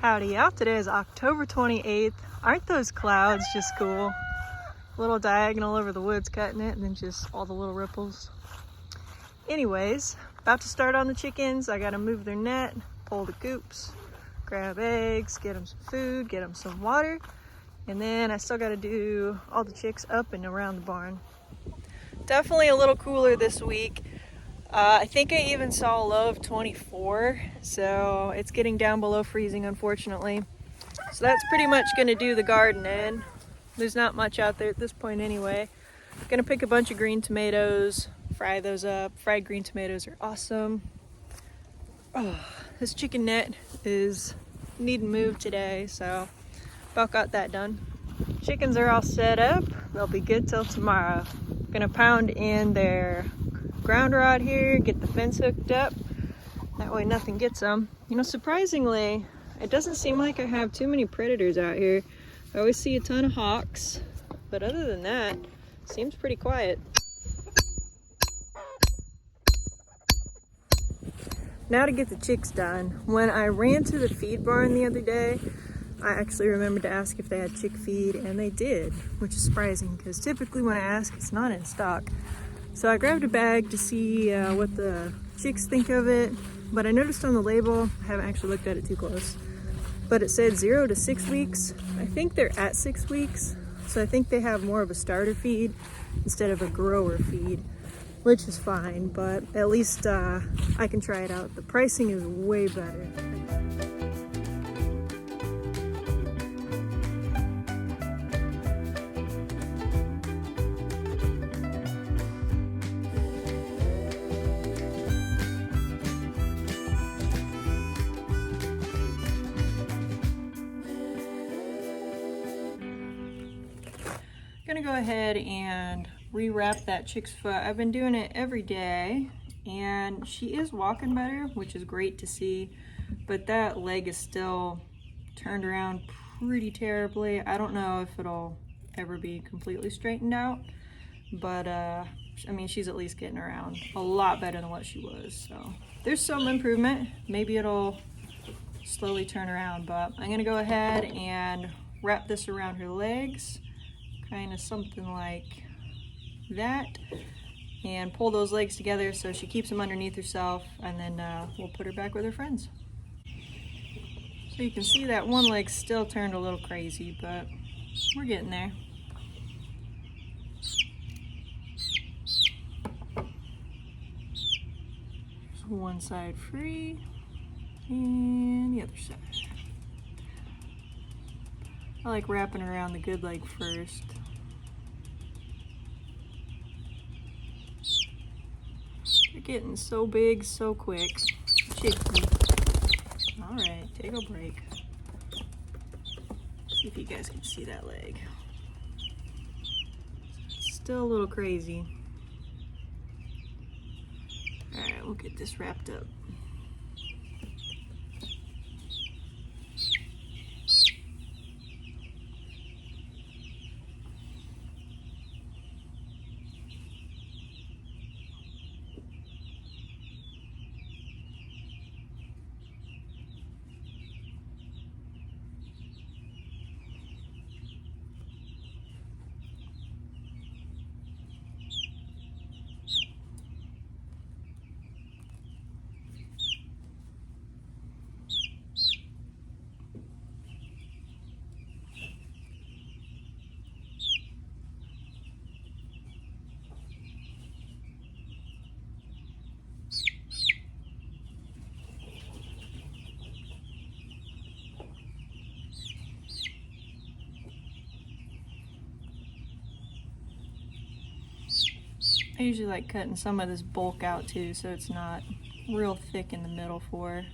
Howdy out. Today is October 28th. Aren't those clouds just cool? Little diagonal over the woods cutting it, and then just all the little ripples. Anyways, about to start on the chickens. I gotta move their net, pull the coops, grab eggs, get them some food, get them some water, and then I still gotta do all the chicks up and around the barn. Definitely a little cooler this week. I think I even saw a low of 24, so it's getting down below freezing, unfortunately. So that's pretty much going to do the garden in. There's not much out there at this point anyway. Gonna pick a bunch of green tomatoes, fry those up. Fried green tomatoes are awesome. Oh, this chicken net is needing moved today, so about got that done. Chickens are all set up. They'll be good till tomorrow. Gonna pound in their ground rod here, get the fence hooked up. That way nothing gets them. You know, surprisingly, it doesn't seem like I have too many predators out here. I always see a ton of hawks, but other than that, it seems pretty quiet. Now to get the chicks done. When I ran to the feed barn the other day, I actually remembered to ask if they had chick feed, and they did, which is surprising because typically when I ask, it's not in stock. So I grabbed a bag to see what the chicks think of it, but I noticed on the label, I haven't actually looked at it too close, but it said 0 to 6 weeks. I think they're at 6 weeks, so I think they have more of a starter feed instead of a grower feed, which is fine, but at least I can try it out. The pricing is way better. Gonna go ahead and rewrap that chick's foot. I've been doing it every day and she is walking better, which is great to see, but that leg is still turned around pretty terribly. I don't know if it'll ever be completely straightened out, but I mean, she's at least getting around a lot better than what she was, so there's some improvement. Maybe it'll slowly turn around, but I'm gonna go ahead and wrap this around her legs, kind of something like that, and pull those legs together so she keeps them underneath herself, and then we'll put her back with her friends. So you can see that one leg still turned a little crazy, but we're getting there. So one side free and the other side. I like wrapping around the good leg first. They're getting so big so quick. Chicky. Alright, take a break. See if you guys can see that leg. Still a little crazy. Alright, we'll get this wrapped up. I usually like cutting some of this bulk out too, so it's not real thick in the middle for her.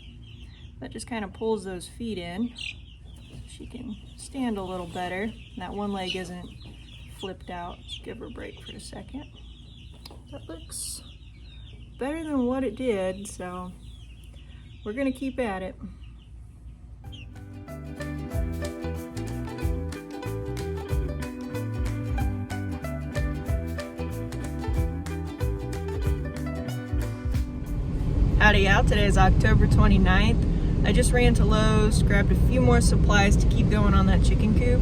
That just kind of pulls those feet in so she can stand a little better. And that one leg isn't flipped out. Just give her a break for a second. That looks better than what it did, so we're gonna keep at it. Howdy out. Today is October 29th. I just ran to Lowe's, grabbed a few more supplies to keep going on that chicken coop.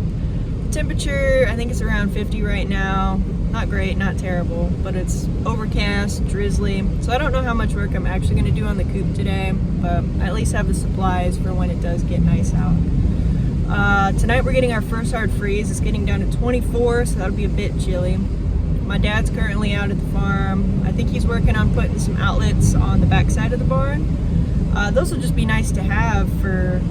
Temperature, I think it's around 50 right now. Not great, not terrible, but it's overcast, drizzly. So I don't know how much work I'm actually gonna do on the coop today, but I at least have the supplies for when it does get nice out. Tonight we're getting our first hard freeze. It's getting down to 24, so that'll be a bit chilly. My dad's currently out at the farm. I think he's working on putting some outlets on the back side of the barn. Those will just be nice to have for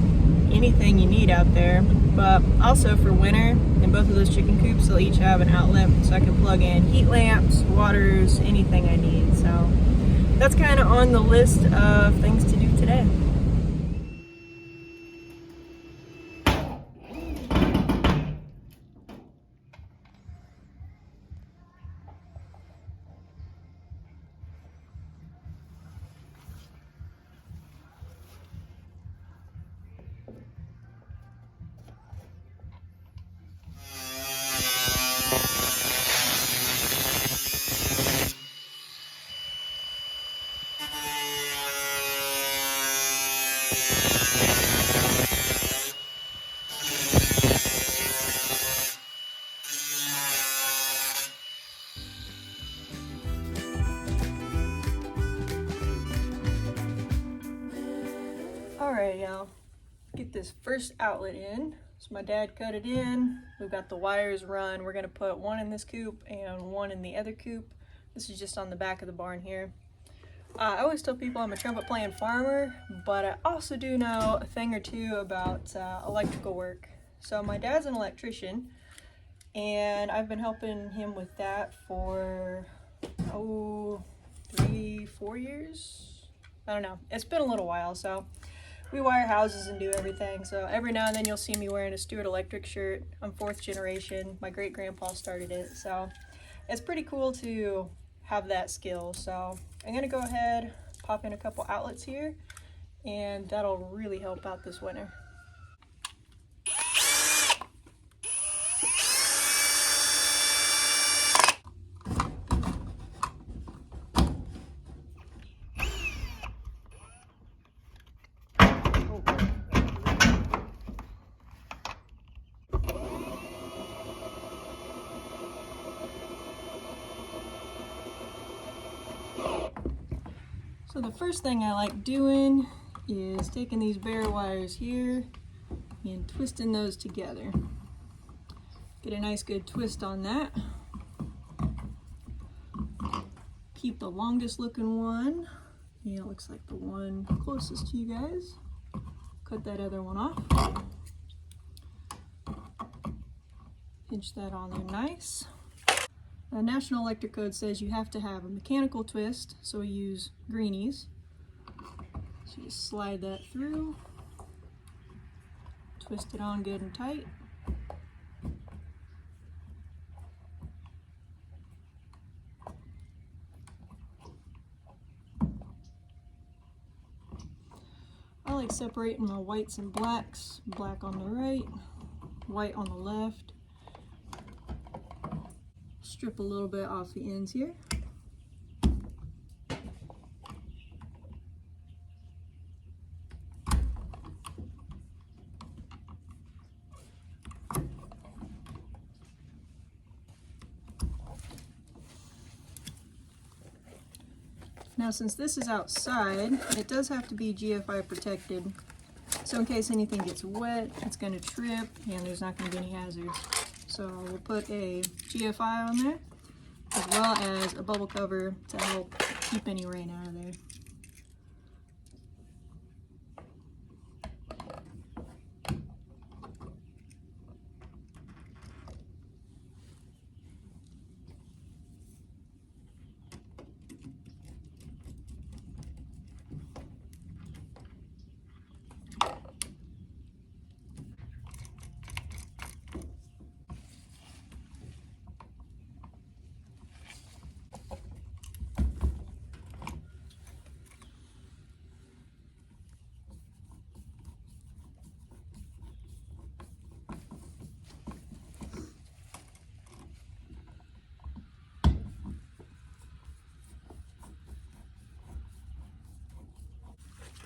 anything you need out there, but also for winter. In both of those chicken coops, they'll each have an outlet, so I can plug in heat lamps, waters, anything I need. So that's kind of on the list of things to do today. Alright, y'all, get this first outlet in. So my dad cut it in. We've got the wires run. We're gonna put one in this coop and one in the other coop. This is just on the back of the barn here. I always tell people I'm a trumpet playing farmer, but I also do know a thing or two about electrical work. So my dad's an electrician, and I've been helping him with that for 3-4 years. I don't know, it's been a little while. So we wire houses and do everything. So every now and then you'll see me wearing a Stewart Electric shirt. I'm 4th generation. My great grandpa started it. So it's pretty cool to have that skill. So I'm gonna go ahead, pop in a couple outlets here, and that'll really help out this winter. So the first thing I like doing is taking these bare wires here and twisting those together. Get a nice good twist on that. Keep the longest looking one. Yeah, it looks like the one closest to you guys. Cut that other one off. Pinch that on there nice. The National Electric Code says you have to have a mechanical twist, so we use greenies. So you just slide that through, twist it on good and tight. I like separating my whites and blacks, black on the right, white on the left. Strip a little bit off the ends here. Now since this is outside, it does have to be GFI protected. So in case anything gets wet, it's going to trip and there's not going to be any hazards. So we'll put a GFI on there, as well as a bubble cover to help keep any rain out of there.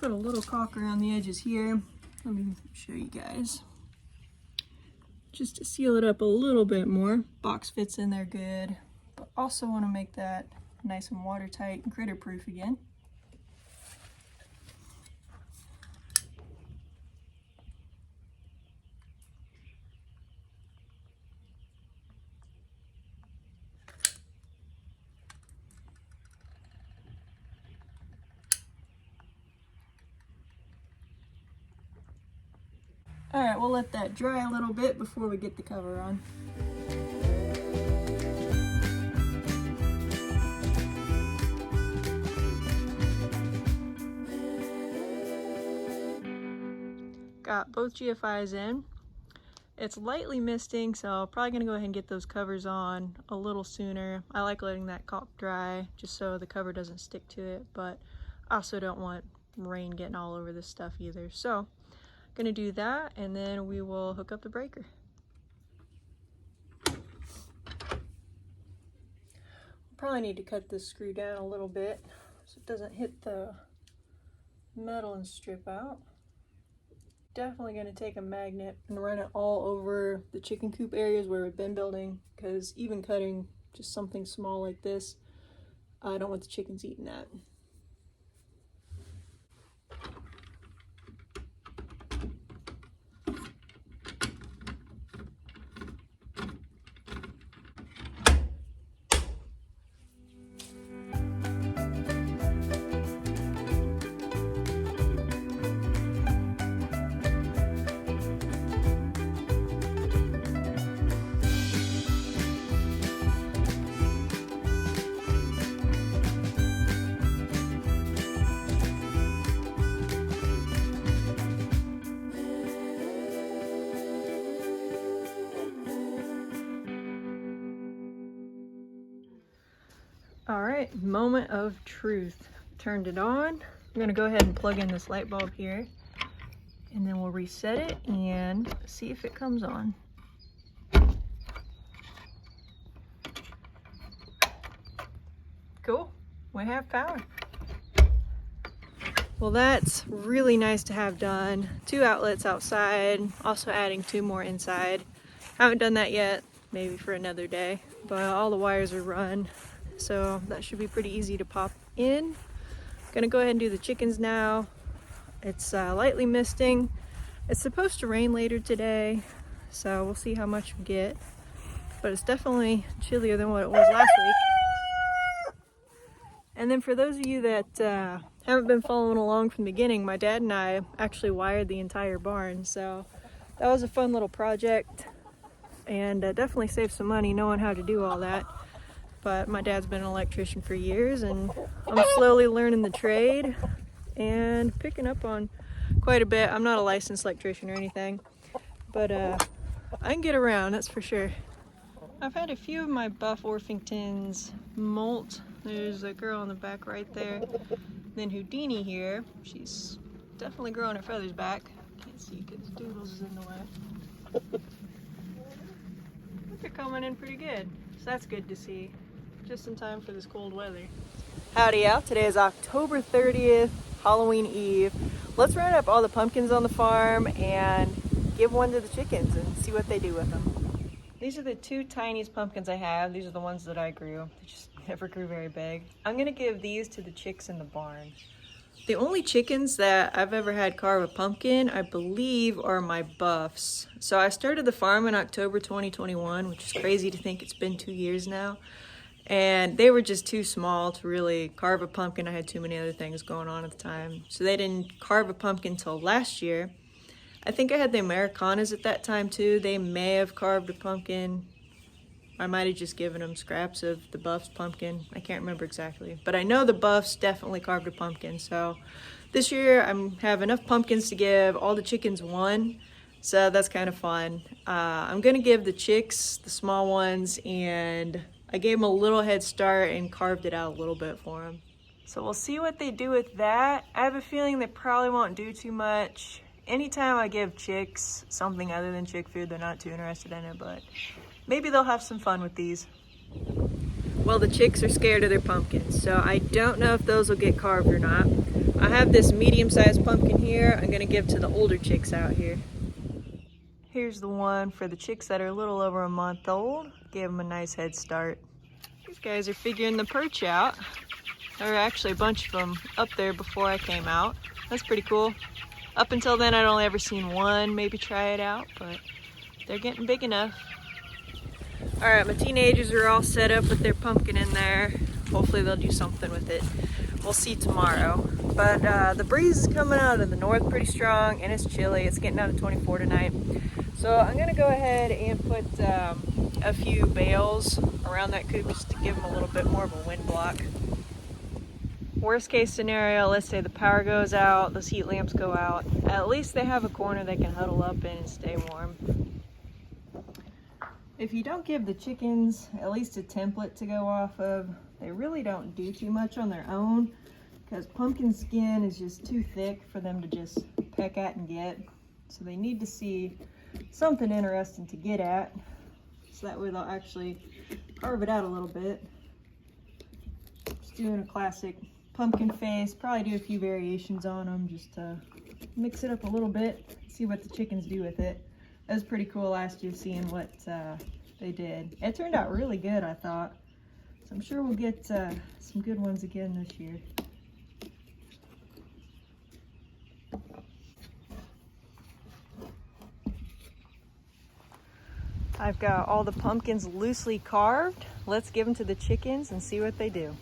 put a little caulk around the edges here. Let me show you guys. Just to seal it up a little bit more. Box fits in there good, but also want to make that nice and watertight, critter proof again. All right, we'll let that dry a little bit before we get the cover on. Got both GFIs in. It's lightly misting, so probably gonna go ahead and get those covers on a little sooner. I like letting that caulk dry just so the cover doesn't stick to it, but I also don't want rain getting all over this stuff either. So gonna do that, and then we will hook up the breaker. Probably need to cut this screw down a little bit so it doesn't hit the metal and strip out. Definitely going to take a magnet and run it all over the chicken coop areas where we've been building, because even cutting just something small like this, I don't want the chickens eating that. All right, moment of truth. Turned it on. I'm gonna go ahead and plug in this light bulb here, and then we'll reset it and see if it comes on. Cool, we have power. Well, that's really nice to have done. 2 outlets outside, also adding 2 more inside. Haven't done that yet, maybe for another day, but all the wires are run. So that should be pretty easy to pop in. Gonna go ahead and do the chickens now. It's lightly misting. It's supposed to rain later today, so we'll see how much we get. But it's definitely chillier than what it was last week. And then for those of you that haven't been following along from the beginning, my dad and I actually wired the entire barn. So that was a fun little project, and definitely saved some money knowing how to do all that. But my dad's been an electrician for years, and I'm slowly learning the trade and picking up on quite a bit. I'm not a licensed electrician or anything, but I can get around, that's for sure. I've had a few of my buff Orpingtons molt. There's a girl in the back right there. Then Houdini here, she's definitely growing her feathers back. Can't see because Doodles is in the way. They're coming in pretty good, so that's good to see. Just in time for this cold weather. Howdy out, today is October 30th, Halloween Eve. Let's round up all the pumpkins on the farm and give one to the chickens and see what they do with them. These are the 2 tiniest pumpkins I have. These are the ones that I grew. They just never grew very big. I'm gonna give these to the chicks in the barn. The only chickens that I've ever had carve a pumpkin, I believe, are my buffs. So I started the farm in October 2021, which is crazy to think it's been 2 years now. And they were just too small to really carve a pumpkin. I had too many other things going on at the time. So they didn't carve a pumpkin till last year. I think I had the Americanas at that time too. They may have carved a pumpkin. I might have just given them scraps of the Buffs pumpkin. I can't remember exactly. But I know the Buffs definitely carved a pumpkin. So this year I have enough pumpkins to give all the chickens one. So that's kind of fun. I'm gonna give the chicks, the small ones, and I gave them a little head start and carved it out a little bit for them. So we'll see what they do with that. I have a feeling they probably won't do too much. Anytime I give chicks something other than chick food, they're not too interested in it, but maybe they'll have some fun with these. Well, the chicks are scared of their pumpkins, so I don't know if those will get carved or not. I have this medium-sized pumpkin here I'm gonna give to the older chicks out here. Here's the one for the chicks that are a little over a month old. Gave them a nice head start. These guys are figuring the perch out. There were actually a bunch of them up there before I came out. That's pretty cool. Up until then, I'd only ever seen one maybe try it out, but they're getting big enough. All right, my teenagers are all set up with their pumpkin in there. Hopefully they'll do something with it. We'll see tomorrow. But the breeze is coming out of the north pretty strong and it's chilly. It's getting down to 24 tonight. So I'm gonna go ahead and put a few bales around that coop just to give them a little bit more of a wind block. Worst case scenario, let's say the power goes out, those heat lamps go out. At least they have a corner they can huddle up in and stay warm. If you don't give the chickens at least a template to go off of, they really don't do too much on their own because pumpkin skin is just too thick for them to just peck at and get. So they need to see something interesting to get at, so that way they'll actually carve it out a little bit. Just doing a classic pumpkin face, probably do a few variations on them just to mix it up a little bit, see what the chickens do with it. That was pretty cool last year seeing what they did. It turned out really good, I thought. So I'm sure we'll get some good ones again this year. I've got all the pumpkins loosely carved. Let's give them to the chickens and see what they do.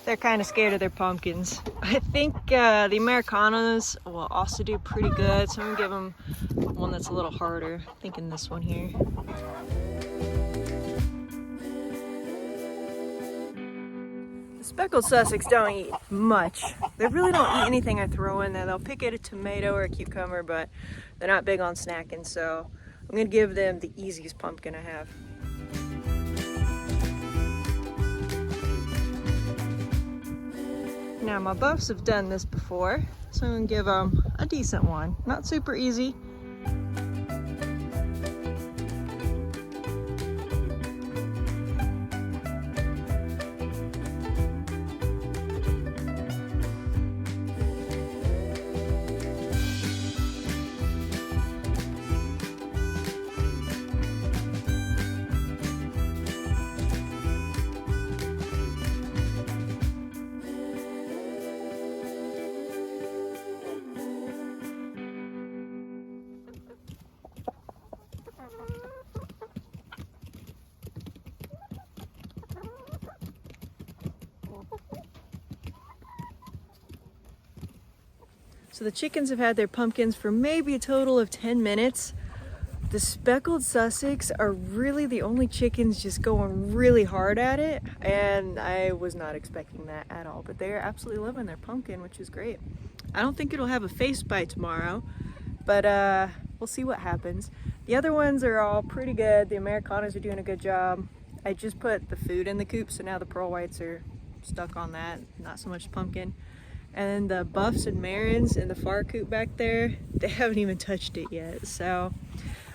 They're kind of scared of their pumpkins. I think the Americanas will also do pretty good, so I'm gonna give them one that's a little harder. I'm thinking this one here. The speckled Sussex don't eat much. They really don't eat anything I throw in there. They'll pick at a tomato or a cucumber, but they're not big on snacking, so I'm gonna give them the easiest pumpkin I have. Now my buffs have done this before, so I'm gonna give them a decent one. Not super easy. So the chickens have had their pumpkins for maybe a total of 10 minutes. The speckled Sussex are really the only chickens just going really hard at it, and I was not expecting that at all, but they are absolutely loving their pumpkin, which is great. I don't think it'll have a face by tomorrow, but we'll see what happens. The other ones are all pretty good. The Americanas are doing a good job. I just put the food in the coop, so now the pearl whites are stuck on that, not so much pumpkin. And the buffs and marins in the far coop back there, they haven't even touched it yet. So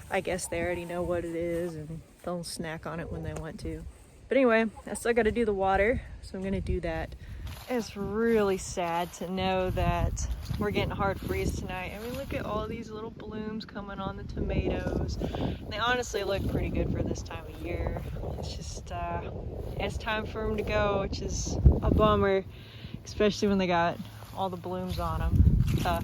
I guess they already know what it is and they'll snack on it when they want to. But anyway, I still got to do the water, so I'm going to do that. It's really sad to know that we're getting a hard freeze tonight. I mean, look at all these little blooms coming on the tomatoes. They honestly look pretty good for this time of year. It's just, it's time for them to go, which is a bummer. Especially when they got all the blooms on them. Tough.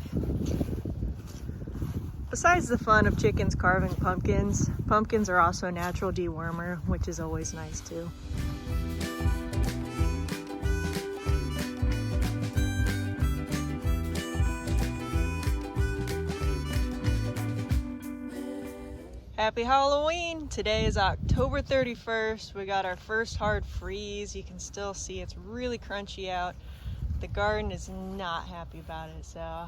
Besides the fun of chickens carving pumpkins, pumpkins are also a natural dewormer, which is always nice too. Happy Halloween! Today is October 31st. We got our first hard freeze. You can still see it's really crunchy out. The garden is not happy about it, so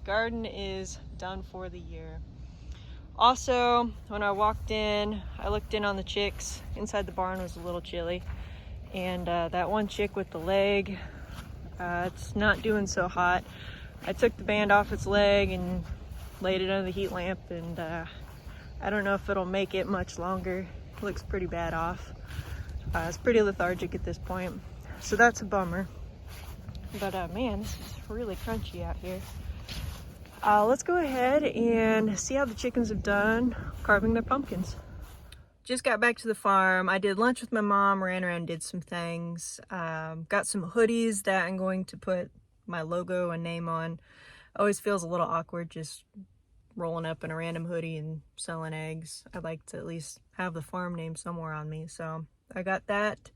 garden is done for the year. Also, when I walked in, I looked in on the chicks. Inside the barn was a little chilly, and that one chick with the leg, It's not doing so hot. I took the band off its leg and laid it under the heat lamp, and I don't know if it'll make it much longer. It looks pretty bad off. It's pretty lethargic at this point, so that's a bummer. But man, this is really crunchy out here. Let's go ahead and see how the chickens have done carving their pumpkins. Just got back to the farm. I did lunch with my mom, ran around, did some things. Got some hoodies that I'm going to put my logo and name on. Always feels a little awkward just rolling up in a random hoodie and selling eggs. I'd like to at least have the farm name somewhere on me, so I got that.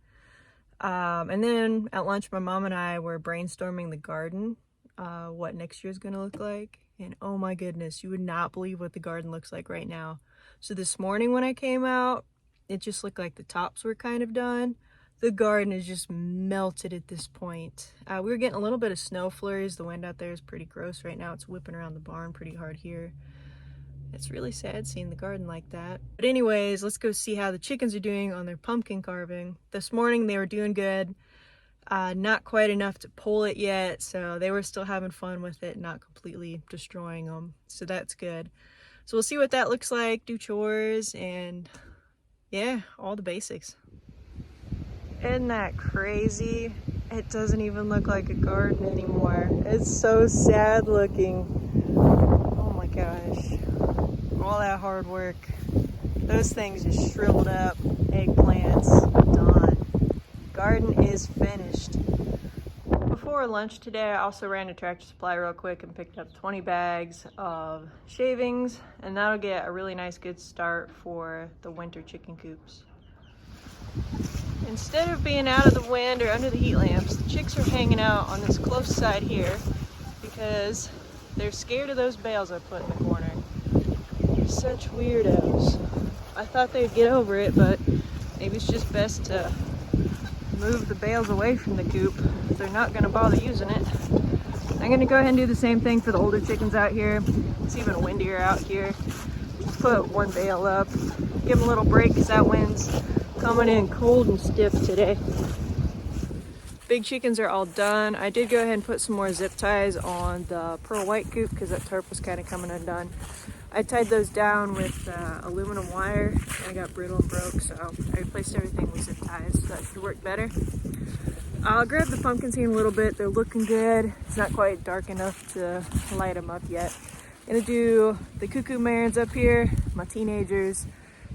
And then at lunch, my mom and I were brainstorming the garden, what next year's gonna look like. And oh my goodness, you would not believe what the garden looks like right now. So this morning when I came out, it just looked like the tops were kind of done. The garden is just melted at this point. We were getting a little bit of snow flurries. The wind out there is pretty gross right now. It's whipping around the barn pretty hard here. It's really sad seeing the garden like that. But anyways, let's go see how the chickens are doing on their pumpkin carving. This morning they were doing good. Not quite enough to pull it yet, so they were still having fun with it, not completely destroying them. So that's good. So we'll see what that looks like, do chores, and yeah, all the basics. Isn't that crazy? It doesn't even look like a garden anymore. It's so sad looking. Oh my gosh. All that hard work. Those things just shriveled up. Eggplants, done. Garden is finished. Before lunch today, I also ran to Tractor Supply real quick and picked up 20 bags of shavings, and that'll get a really nice good start for the winter chicken coops. Instead of being out of the wind or under the heat lamps, the chicks are hanging out on this close side here because they're scared of those bales I put in the corner. They're such weirdos. I thought they'd get over it, but maybe it's just best to move the bales away from the coop if they're not going to bother using it. I'm going to go ahead and do the same thing for the older chickens out here. It's even windier out here. Just put one bale up, give them a little break because that wind's coming in cold and stiff today. Big chickens are all done. I did go ahead and put some more zip ties on the pearl white coop because that tarp was kind of coming undone. I tied those down with aluminum wire. I got brittle and broke, so I replaced everything with zip ties, so that should work better. I'll grab the pumpkins here in a little bit. They're looking good. It's not quite dark enough to light them up yet. I'm gonna do the cuckoo marins up here, my teenagers,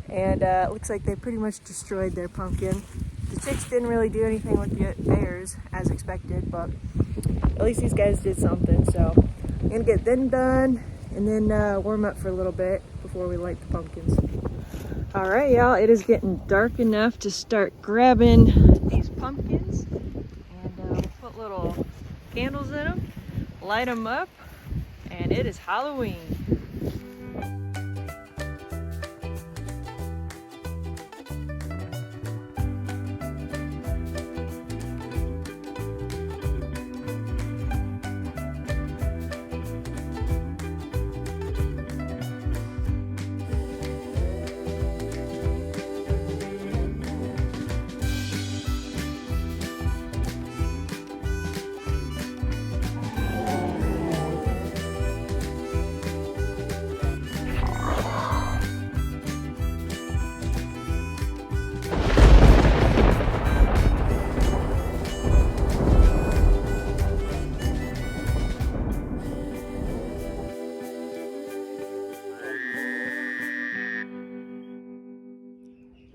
and it looks like they pretty much destroyed their pumpkin. The chicks didn't really do anything with the theirs as expected, but at least these guys did something. So I'm gonna get them done and then warm up for a little bit before we light the pumpkins. All right, y'all, it is getting dark enough to start grabbing these pumpkins, and we'll put little candles in them, light them up, and it is Halloween.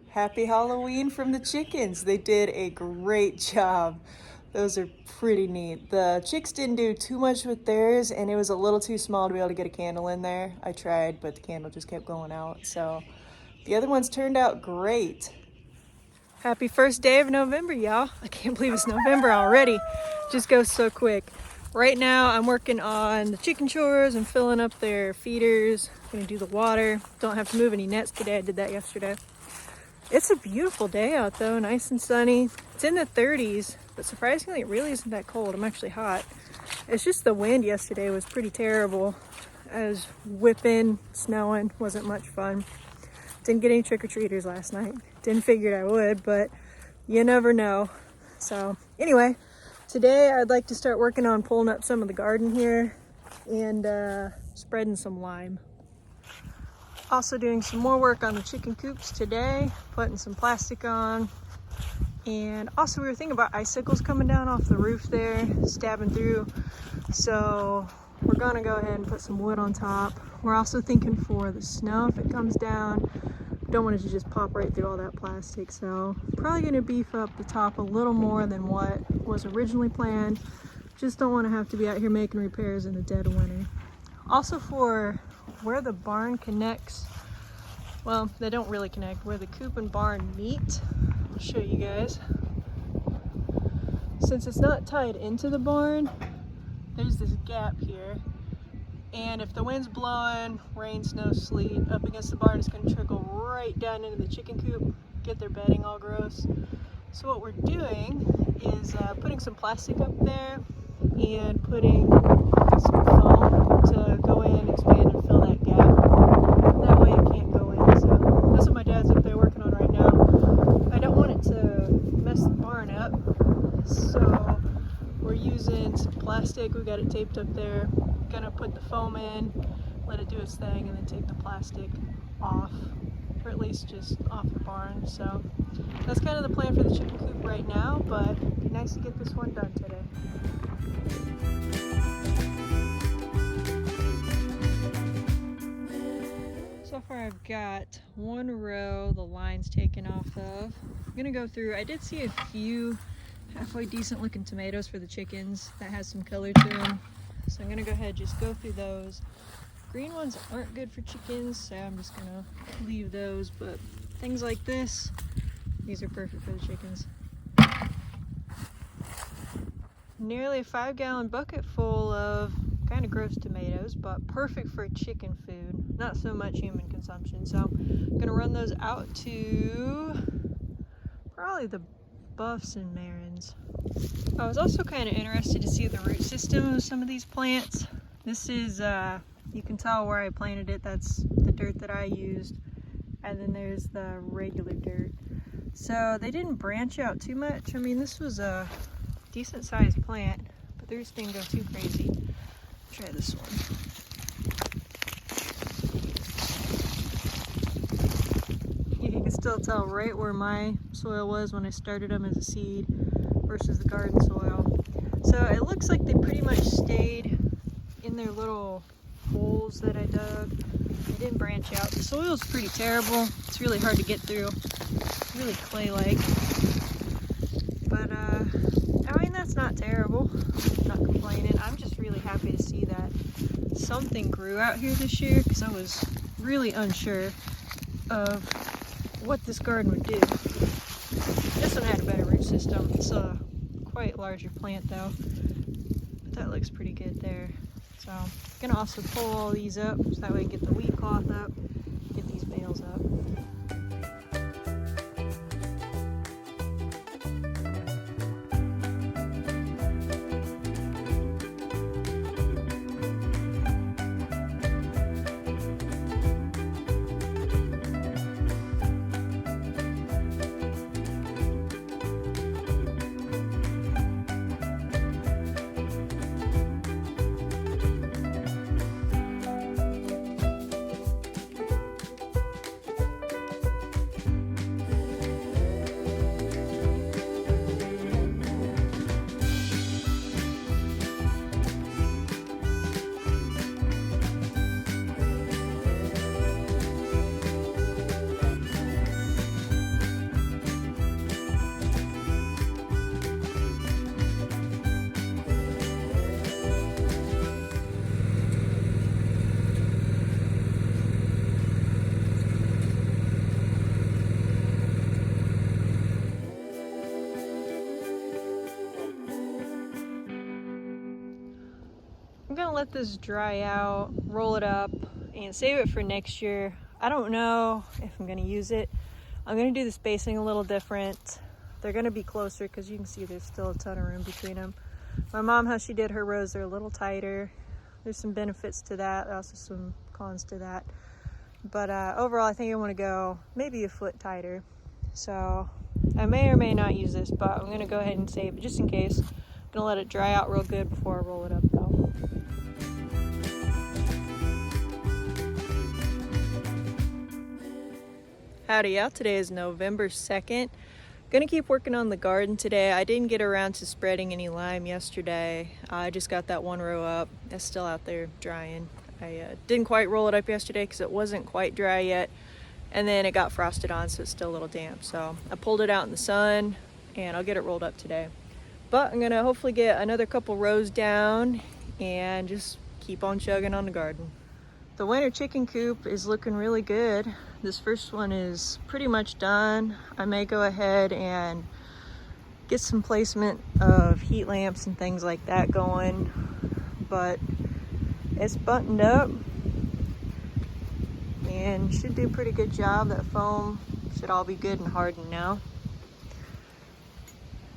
Happy Halloween from the chickens. They did a great job. Those are pretty neat. The chicks didn't do too much with theirs, and it was a little too small to be able to get a candle in there. I tried, but the candle just kept going out. So the other ones turned out great. Happy first day of November, y'all. I can't believe it's November already. Just goes so quick. Right now I'm working on the chicken chores and filling up their feeders. Gonna do the water. Don't have to move any nets today. I did that yesterday. It's a beautiful day out though, nice and sunny. It's in the 30s, but surprisingly it really isn't that cold. I'm actually hot. It's just the wind yesterday was pretty terrible. I was whipping, snowing, wasn't much fun. Didn't get any trick-or-treaters last night. Didn't figure I would, but you never know. So anyway, Today I'd like to start working on pulling up some of the garden here and spreading some lime. Also doing some more work on the chicken coops today, putting some plastic on. And also we were thinking about icicles coming down off the roof there, stabbing through. So we're gonna go ahead and put some wood on top. We're also thinking for the snow, if it comes down, don't want it to just pop right through all that plastic. So probably gonna beef up the top a little more than what was originally planned. Just don't wanna have to be out here making repairs in the dead of winter. Also for where the barn connects, well, they don't really connect, where the coop and barn meet. I'll show you guys. Since it's not tied into the barn, there's this gap here. And if the wind's blowing, rain, snow, sleet, up against the barn, it's gonna trickle right down into the chicken coop, get their bedding all gross. So what we're doing is putting some plastic up there and putting some foam to go in, expand, and fill that gap. That way it can't go in. So that's what my dad's up there working on right now. I don't want it to mess the barn up, so we're using some plastic. We got it taped up there. Gonna put the foam in, let it do its thing, and then take the plastic off, or at least just off the barn. So that's kind of the plan for the chicken coop right now, but it'd be nice to get this one done today. So far I've got one row the lines taken off of. I'm gonna go through, I did see a few halfway decent looking tomatoes for the chickens that has some color to them. So I'm gonna go ahead and just go through those. Green ones aren't good for chickens, so I'm just gonna leave those, but things like this, these are perfect for the chickens. Nearly a 5-gallon bucket full of kind of gross tomatoes, but perfect for chicken food, not so much human consumption. So I'm gonna run those out to probably the Buffs and Marins. I was also kind of interested to see the root system of some of these plants. This is, you can tell where I planted it, that's the dirt that I used, and then there's the regular dirt. So they didn't branch out too much. I mean, this was a decent sized plant, but the roots didn't go too crazy. Try this one. You can still tell right where my soil was when I started them as a seed versus the garden soil. So it looks like they pretty much stayed in their little holes that I dug. They didn't branch out. The soil's pretty terrible. It's really hard to get through. It's really clay-like. But I mean, that's not terrible. I'm not complaining. I'm just really happy to see that something grew out here this year, because I was really unsure of what this garden would do. This one had a better root system. It's a quite larger plant though, but that looks pretty good there. So I'm gonna also pull all these up so that way I can get the weed cloth up, get these bales up. I'm gonna let this dry out, roll it up, and save it for next year. I don't know if I'm gonna use it. I'm gonna do the spacing a little different. They're gonna be closer because you can see there's still a ton of room between them. My mom, how she did her rows, they're a little tighter. There's some benefits to that, also some cons to that. But overall, I think I wanna go maybe a foot tighter. So I may or may not use this, but I'm gonna go ahead and save it just in case. Gonna let it dry out real good before I roll it up though. Howdy y'all, today is November 2nd. Gonna keep working on the garden today. I didn't get around to spreading any lime yesterday. I just got that one row up. It's still out there drying. I didn't quite roll it up yesterday because it wasn't quite dry yet. And then it got frosted on, so it's still a little damp. So I pulled it out in the sun and I'll get it rolled up today. But I'm gonna hopefully get another couple rows down and just keep on chugging on the garden. The winter chicken coop is looking really good. This first one is pretty much done. I may go ahead and get some placement of heat lamps and things like that going, but it's buttoned up and should do a pretty good job. That foam should all be good and hardened now.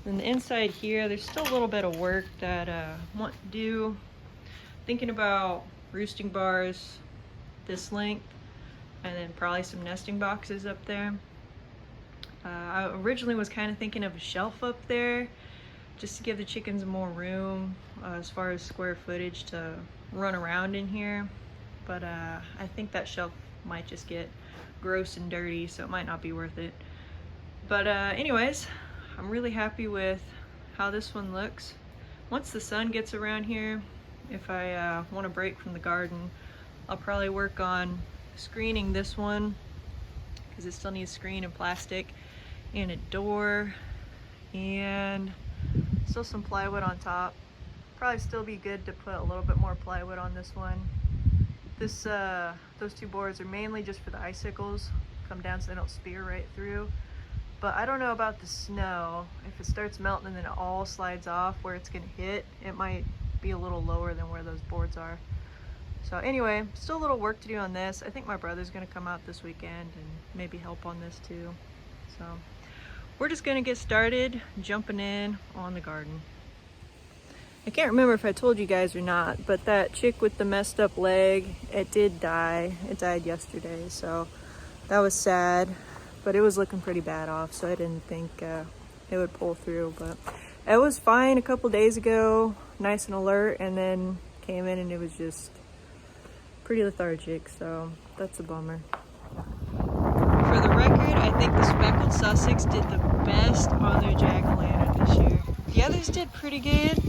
And the inside here, there's still a little bit of work that I want to do. Thinking about roosting bars this length, and then probably some nesting boxes up there. I originally was kind of thinking of a shelf up there just to give the chickens more room as far as square footage to run around in here, but I think that shelf might just get gross and dirty, so it might not be worth it. But anyways, I'm really happy with how this one looks. Once the sun gets around here, if I want to break from the garden, I'll probably work on screening this one because it still needs screen and plastic and a door and still some plywood on top. Probably still be good to put a little bit more plywood on this one. Those two boards are mainly just for the icicles, come down so they don't spear right through. But I don't know about the snow. If it starts melting and then it all slides off where it's gonna hit, it might be a little lower than where those boards are. So anyway, still a little work to do on this. I think my brother's gonna come out this weekend and maybe help on this too. So we're just gonna get started jumping in on the garden. I can't remember if I told you guys or not, but that chick with the messed up leg, it did die. It died yesterday, so that was sad. But it was looking pretty bad off, so I didn't think it would pull through. But it was fine a couple days ago, nice and alert, and then came in and it was just pretty lethargic, so that's a bummer. For the record, I think the speckled Sussex did the best on their jack-o'-lantern this year. The others did pretty good,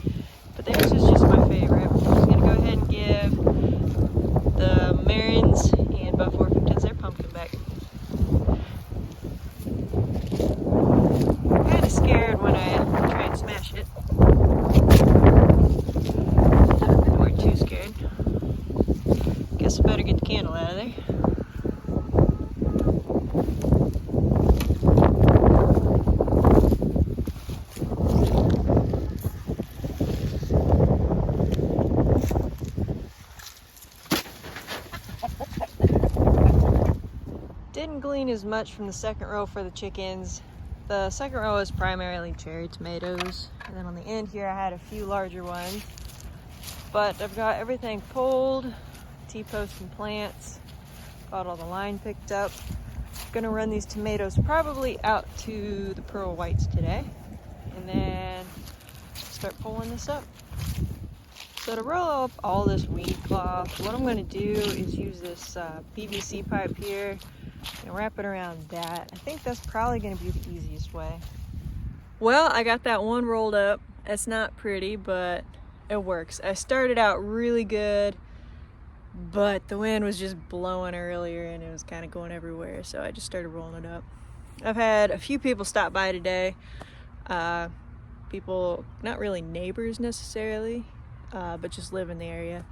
but theirs was just my favorite. I'm just gonna go ahead and give the Marins and Buff Orpingtons their pumpkin back. I'm kind of scared when I try and smash it. They weren't too scared. Guess I better get the candle out of there. Didn't glean as much from the second row for the chickens. The second row is primarily cherry tomatoes, and then on the end here I had a few larger ones. But I've got everything pulled, T-posts and plants, got all the line picked up. Gonna run these tomatoes probably out to the pearl whites today, and then start pulling this up. So to roll up all this weed cloth, what I'm gonna do is use this PVC pipe here and wrap it around that. I think that's probably gonna be the easiest way. Well, I got that one rolled up. It's not pretty, but it works. I started out really good, but the wind was just blowing earlier and it was kind of going everywhere, so I just started rolling it up. I've had a few people stop by today. People, not really neighbors necessarily, but just live in the area.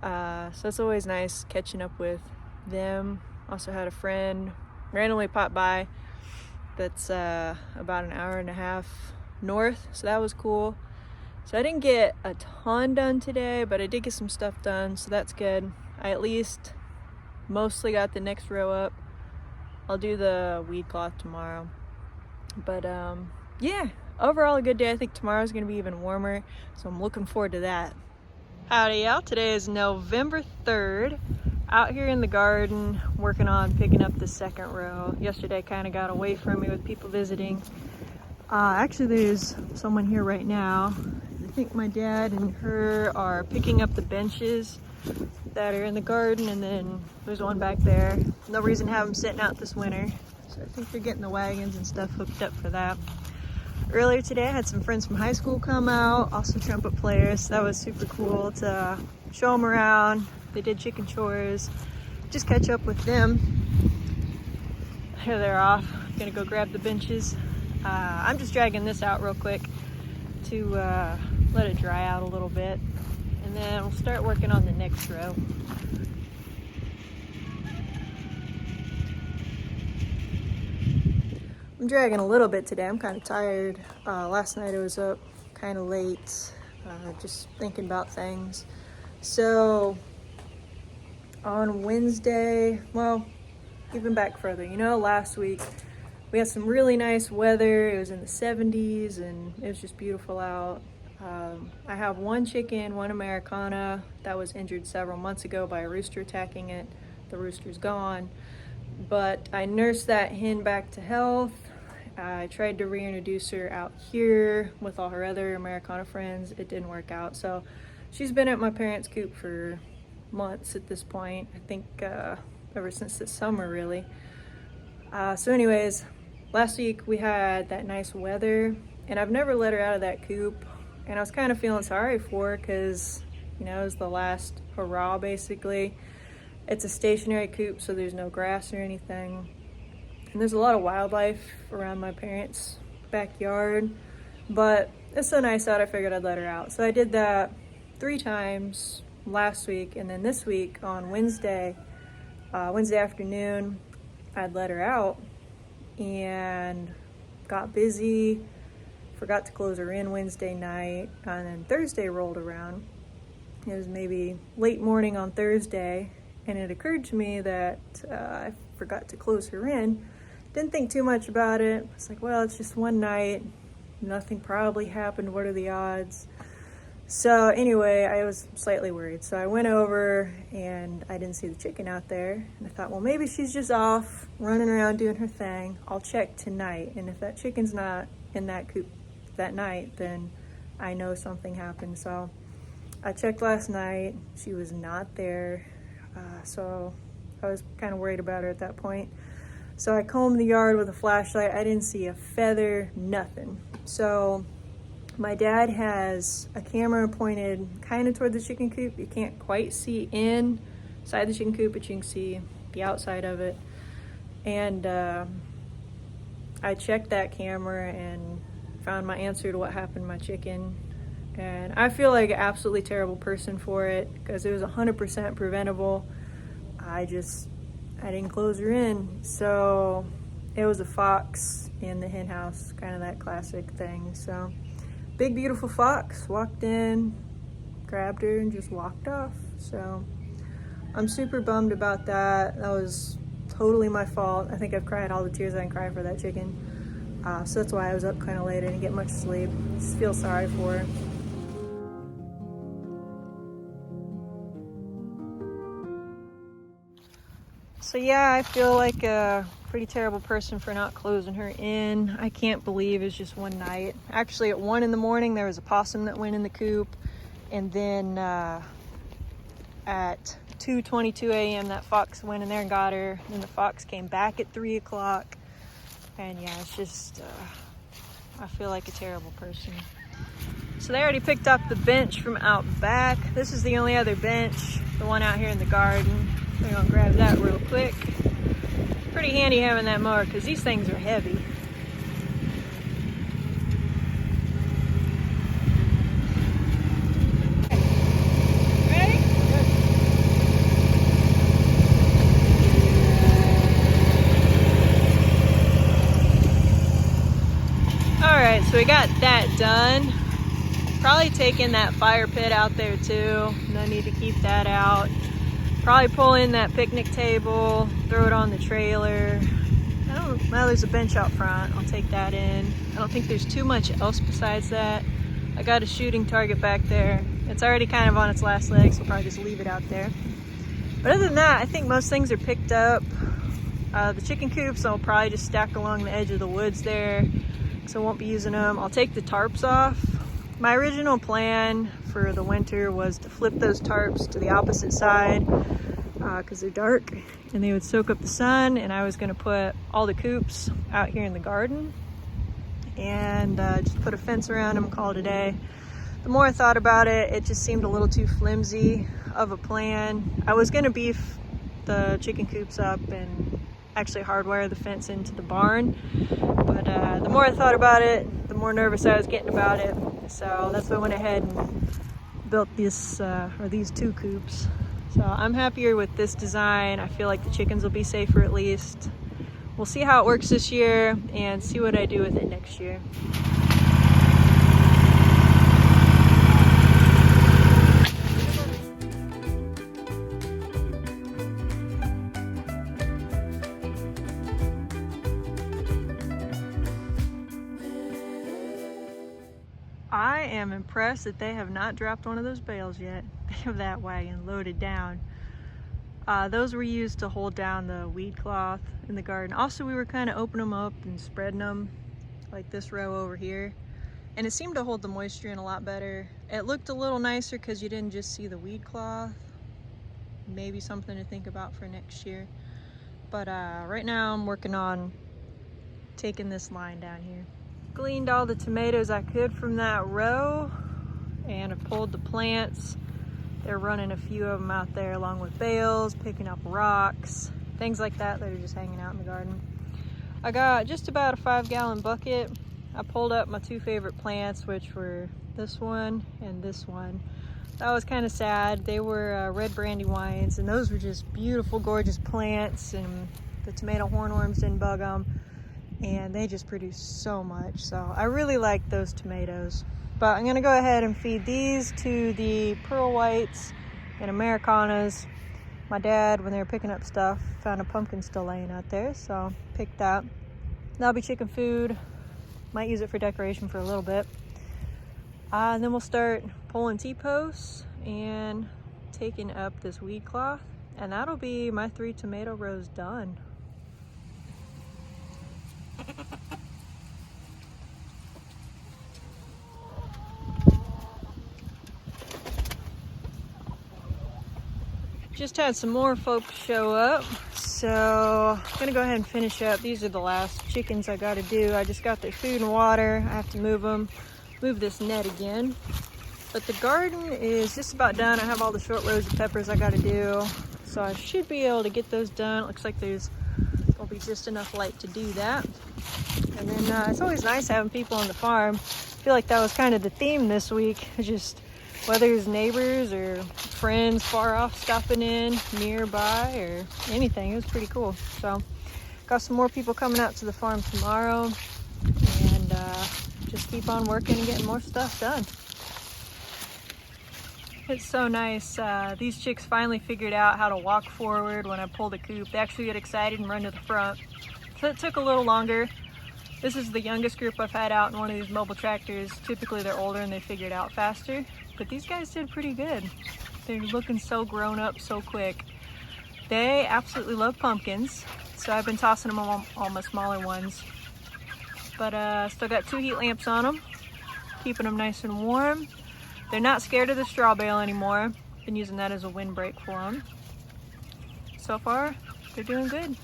So it's always nice catching up with them. Also had a friend randomly pop by that's about an hour and a half north, so that was cool. So I didn't get a ton done today, but I did get some stuff done, so that's good. I at least mostly got the next row up. I'll do the weed cloth tomorrow. But yeah, overall a good day. I think tomorrow's gonna be even warmer, so I'm looking forward to that. Howdy y'all, today is November 3rd. Out here in the garden, working on picking up the second row. Yesterday kind of got away from me with people visiting. Actually, there's someone here right now. think my dad and her are picking up the benches that are in the garden, and then there's one back there. No reason to have them sitting out this winter. So I think they're getting the wagons and stuff hooked up for that. Earlier today, I had some friends from high school come out, also trumpet players. So that was super cool to show them around. They did chicken chores, just catch up with them. Here they're off. Gonna go grab the benches. I'm just dragging this out real quick to let it dry out a little bit, and then we'll start working on the next row. I'm dragging a little bit today. I'm kind of tired. Last night I was up kind of late, just thinking about things. So on Wednesday, well, even back further, you know, last week we had some really nice weather. It was in the 70s and it was just beautiful out. I have one chicken, one Americana, that was injured several months ago by a rooster attacking it. The rooster's gone, but I nursed that hen back to health. I tried to reintroduce her out here with all her other Americana friends. It didn't work out. So she's been at my parents' coop for months at this point. I think ever since this summer, really. So anyways, last week we had that nice weather, and I've never let her out of that coop. And I was kind of feeling sorry for her because, you know, it was the last hurrah, basically. It's a stationary coop, so there's no grass or anything. And there's a lot of wildlife around my parents' backyard, but it's so nice out, I figured I'd let her out. So I did that 3 times last week, and then this week on Wednesday afternoon, I'd let her out and got busy, forgot to close her in Wednesday night, and then Thursday rolled around. It was maybe late morning on Thursday, and it occurred to me that I forgot to close her in. Didn't think too much about it. It's like, well, it's just one night. Nothing probably happened. What are the odds? So anyway, I was slightly worried. So I went over and I didn't see the chicken out there. And I thought, well, maybe she's just off running around doing her thing. I'll check tonight. And if that chicken's not in that coop that night, then I know something happened. So I checked last night. She was not there. So I was kind of worried about her at that point. So I combed the yard with a flashlight. I didn't see a feather, nothing. So my dad has a camera pointed kind of toward the chicken coop. You can't quite see inside the chicken coop, but you can see the outside of it. And I checked that camera and found my answer to what happened to my chicken. And I feel like an absolutely terrible person for it because it was 100% preventable. I didn't close her in. So it was a fox in the hen house, kind of that classic thing. So big, beautiful fox walked in, grabbed her, and just walked off. So I'm super bummed about that. That was totally my fault. I think I've cried all the tears I can cry for that chicken. So that's why I was up kind of late. I didn't get much sleep. Just feel sorry for her. So yeah, I feel like a pretty terrible person for not closing her in. I can't believe it's just one night. Actually, at 1 in the morning, there was a possum that went in the coop. And then at 2:22 a.m., that fox went in there and got her. And the fox came back at 3 o'clock. And yeah, it's just, I feel like a terrible person. So they already picked up the bench from out back. This is the only other bench, the one out here in the garden. We're gonna grab that real quick. Pretty handy having that mower because these things are heavy. Ready? Good. All right, so we got that done. Probably taking that fire pit out there too. No need to keep that out. Probably pull in that picnic table, throw it on the trailer. Well, there's a bench out front. I'll take that in. I don't think there's too much else besides that. I got a shooting target back there. It's already kind of on its last legs, so I'll probably just leave it out there. But other than that, I think most things are picked up. The chicken coops I'll probably just stack along the edge of the woods there, so I won't be using them. I'll take the tarps off. My original plan for the winter was to flip those tarps to the opposite side because they're dark and they would soak up the sun, and I was going to put all the coops out here in the garden and just put a fence around them, call it a day. The more I thought about it, it just seemed a little too flimsy of a plan. I was going to beef the chicken coops up and actually hardwire the fence into the barn, but the more I thought about it, the more nervous I was getting about it. So that's why I went ahead and built this or these 2 coops. So I'm happier with this design. I feel like the chickens will be safer at least. We'll see how it works this year and see what I do with it next year. I am impressed that they have not dropped one of those bales yet. They have that wagon loaded down. Those were used to hold down the weed cloth in the garden. Also, we were kind of opening them up and spreading them like this row over here, and it seemed to hold the moisture in a lot better. It looked a little nicer because you didn't just see the weed cloth. Maybe something to think about for next year. But right now I'm working on taking this line down here. Gleaned all the tomatoes I could from that row, and I pulled the plants. They're running a few of them out there along with bales, picking up rocks, things like that that are just hanging out in the garden. I got just about a 5-gallon bucket. I pulled up my 2 favorite plants, which were this one and this one. That was kind of sad. They were red brandywines, and those were just beautiful, gorgeous plants, and the tomato hornworms didn't bug them. And they just produce so much. So I really like those tomatoes. But I'm gonna go ahead and feed these to the pearl whites and Americanas. My dad, when they were picking up stuff, found a pumpkin still laying out there, so picked that. That'll be chicken food. Might use it for decoration for a little bit. And then we'll start pulling T-posts and taking up this weed cloth. And that'll be my 3 tomato rows done. Just had some more folks show up, so I'm gonna go ahead and finish up. These are the last chickens I gotta do. I just got their food and water. I have to move them, move this net again. But the garden is just about done. I have all the short rows of peppers I gotta do, so I should be able to get those done. It looks like there'll be just enough light to do that. And then it's always nice having people on the farm. I feel like that was kind of the theme this week. Just whether it's neighbors or friends far off stopping in nearby or anything. It was pretty cool. So got some more people coming out to the farm tomorrow, and just keep on working and getting more stuff done. It's so nice. These chicks finally figured out how to walk forward when I pull the coop. They actually get excited and run to the front. So it took a little longer. This is the youngest group I've had out in one of these mobile tractors. Typically they're older and they figure it out faster, but these guys did pretty good. They're looking so grown up so quick. They absolutely love pumpkins, so I've been tossing them on all my smaller ones. But still got 2 heat lamps on them, keeping them nice and warm. They're not scared of the straw bale anymore. Been using that as a windbreak for them. So far, they're doing good.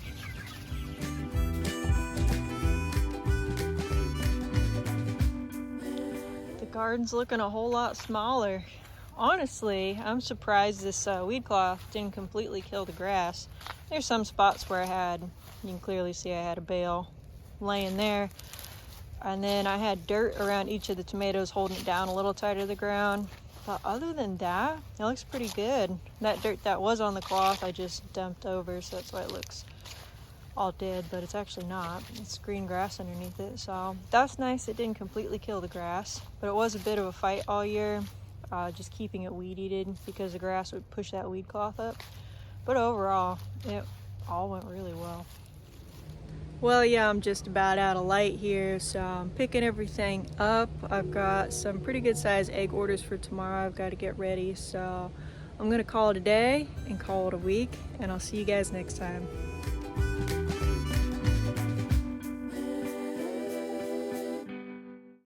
The garden's looking a whole lot smaller. Honestly, I'm surprised this weed cloth didn't completely kill the grass. There's some spots where you can clearly see I had a bale laying there. And then I had dirt around each of the tomatoes holding it down a little tighter to the ground. But other than that, it looks pretty good. That dirt that was on the cloth, I just dumped over, so that's why it looks all dead, but it's actually not. It's green grass underneath it, so that's nice. It didn't completely kill the grass, but it was a bit of a fight all year, just keeping it weed-eated because the grass would push that weed cloth up. But overall, it all went really well. Well, yeah, I'm just about out of light here, so I'm picking everything up. I've got some pretty good size egg orders for tomorrow I've got to get ready, so I'm gonna call it a day and call it a week, and I'll see you guys next time.